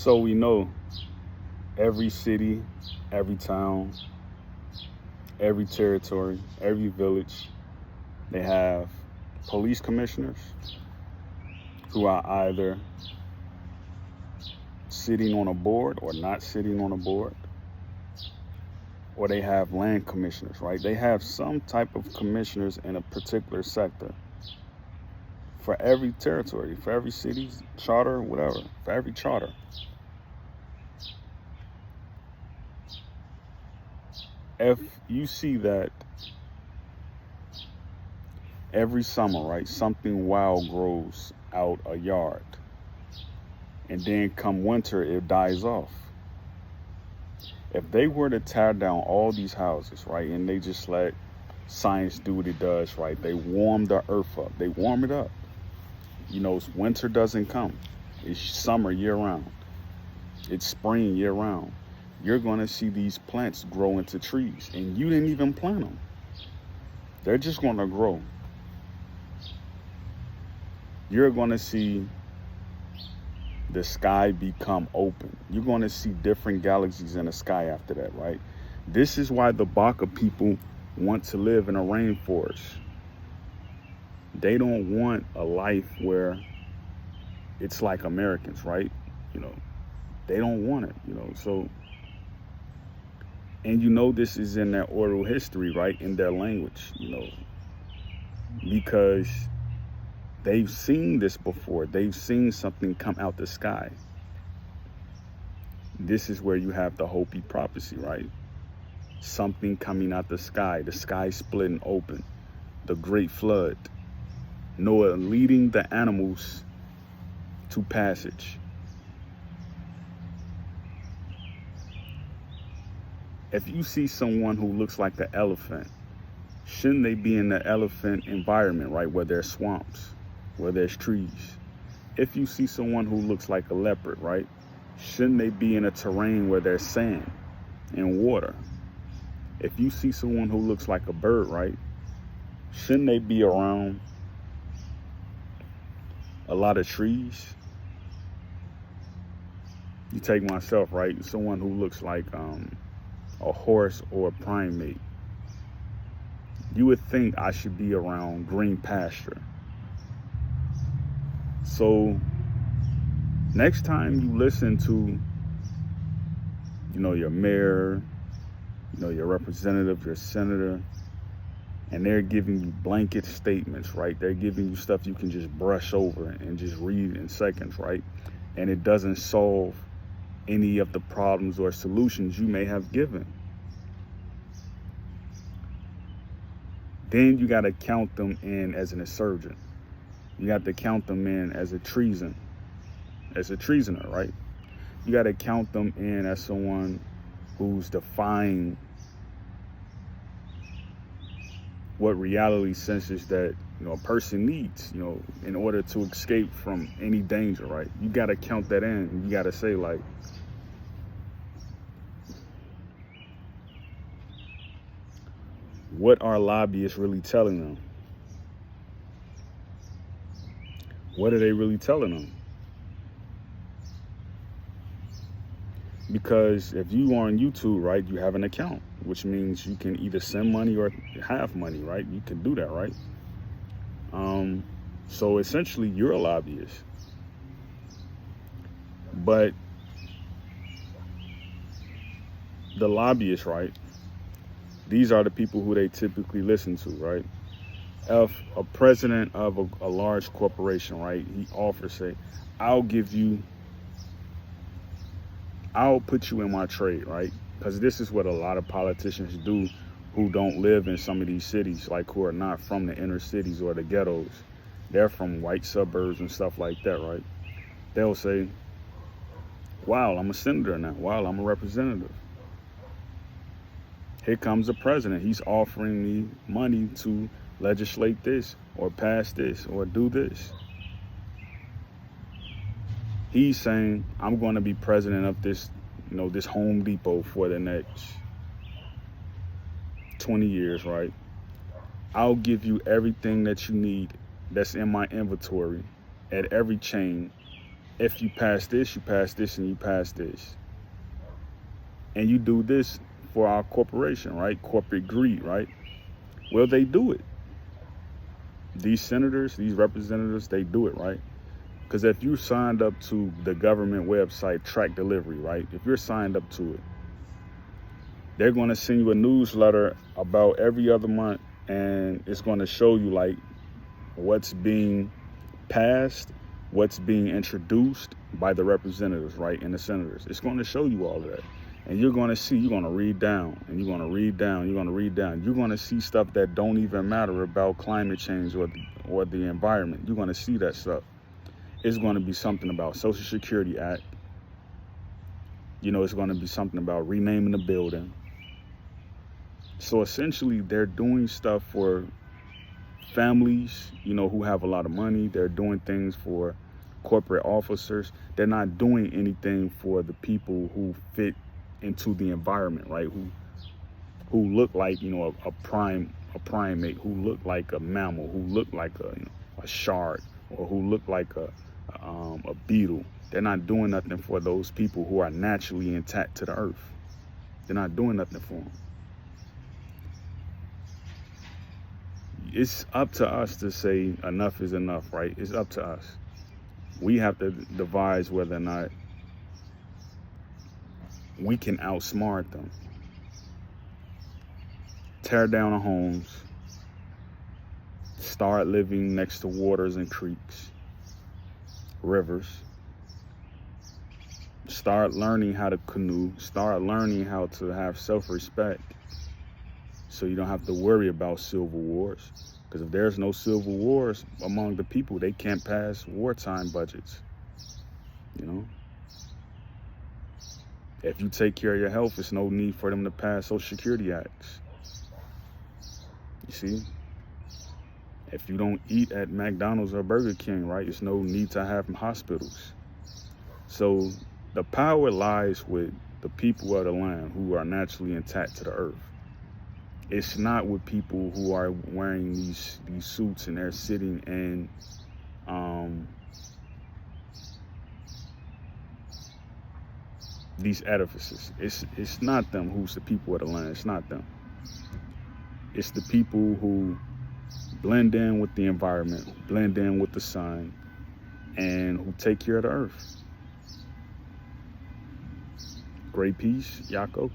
So we know every city, every town, every territory, every village, they have police commissioners who are either sitting on a board or not sitting on a board, or they have land commissioners, right? They have some type of commissioners in a particular sector for every territory, for every city, charter, whatever, for every charter. If you see that every summer, right, something wild grows out a yard, and then come winter, it dies off. If they were to tear down all these houses, right, and they just let science do what it does, right, they warm the earth up, they warm it up. You know, winter doesn't come. It's summer year round. It's spring year round. You're going to see these plants grow into trees, and you didn't even plant them. They're just going to grow. You're going to see the sky become open. You're going to see different galaxies in the sky after that, right? This is why the Baka people want to live in a rainforest. They don't want a life where it's like Americans, right? You know, they don't want it, you know. So, and you know, this is in their oral history, right? In their language, you know, because they've seen this before. They've seen something come out the sky. This is where you have the Hopi prophecy, right? Something coming out the sky splitting open, the great flood, Noah leading the animals to passage. If you see someone who looks like an elephant, shouldn't they be in the elephant environment, right? Where there's swamps, where there's trees. If you see someone who looks like a leopard, right? Shouldn't they be in a terrain where there's sand and water? If you see someone who looks like a bird, right? Shouldn't they be around a lot of trees? You take myself, right? Someone who looks like a horse or a primate. You would think I should be around green pasture. So next time you listen to, you know, your mayor, you know, your representative, your senator, and they're giving you blanket statements, right? They're giving you stuff you can just brush over and just read in seconds, right? And it doesn't solve any of the problems or solutions you may have given. Then you got to count them in as an insurgent. You got to count them in as a treasoner, right? You got to count them in as someone who's defying what reality senses that, you know, a person needs, you know, in order to escape from any danger, right? You got to count that in. You got to say, like, what are lobbyists really telling them? What are they really telling them? Because if you are on YouTube, right, you have an account, which means you can either send money or have money, right? You can do that, right? So essentially, you're a lobbyist. But the lobbyists, right, these are the people who they typically listen to, right? If a president of a large corporation, right, he offers, say, I'll put you in my trade, right? Because this is what a lot of politicians do who don't live in some of these cities, like who are not from the inner cities or the ghettos. They're from white suburbs and stuff like that, right? They'll say, wow, I'm a senator now. Wow, I'm a representative. Here comes the president. He's offering me money to legislate this or pass this or do this. He's saying, I'm going to be president of this, you know, this Home Depot for the next 20 years, right? I'll give you everything that you need that's in my inventory at every chain if you pass this, you pass this, and you pass this. And you do this for our corporation, right? Corporate greed, right? Well, they do it. These senators, these representatives, they do it, right? Because if you signed up to the government website, Track Delivery, right? If you're signed up to it, they're going to send you a newsletter about every other month, and it's going to show you like what's being passed, what's being introduced by the representatives, right, and the senators. It's going to show you all of that. And you're going to see, you're going to read down, and you're going to read down, you're going to read down. You're going to see stuff that don't even matter about climate change or the environment. You're going to see that stuff. It's going to be something about Social Security Act. It's going to be something about renaming the building. So essentially, they're doing stuff for families, who have a lot of money. They're doing things for corporate officers. They're not doing anything for the people who fit into the environment, right? Who look like, a primate, who look like a mammal, who look like a shark, or who look like a beetle. They're not doing nothing for those people who are naturally intact to the earth. They're not doing nothing for them. It's up to us to say enough is enough, right? It's up to us. We have to devise whether or not we can outsmart them. Tear down our homes. Start living next to waters and creeks, rivers. Start learning how to canoe. Start learning how to have self-respect, so you don't have to worry about civil wars. Because if there's no civil wars among the people, they can't pass wartime budgets. If you take care of your health, there's no need for them to pass Social Security Acts. You see? If you don't eat at McDonald's or Burger King, right, there's no need to have hospitals. So the power lies with the people of the land who are naturally intact to the earth. It's not with people who are wearing these suits and they're sitting in these edifices. It's not them who's the people of the land. It's not them. It's the people who blend in with the environment, who blend in with the sun, and who take care of the earth. Great peace, Yakoki.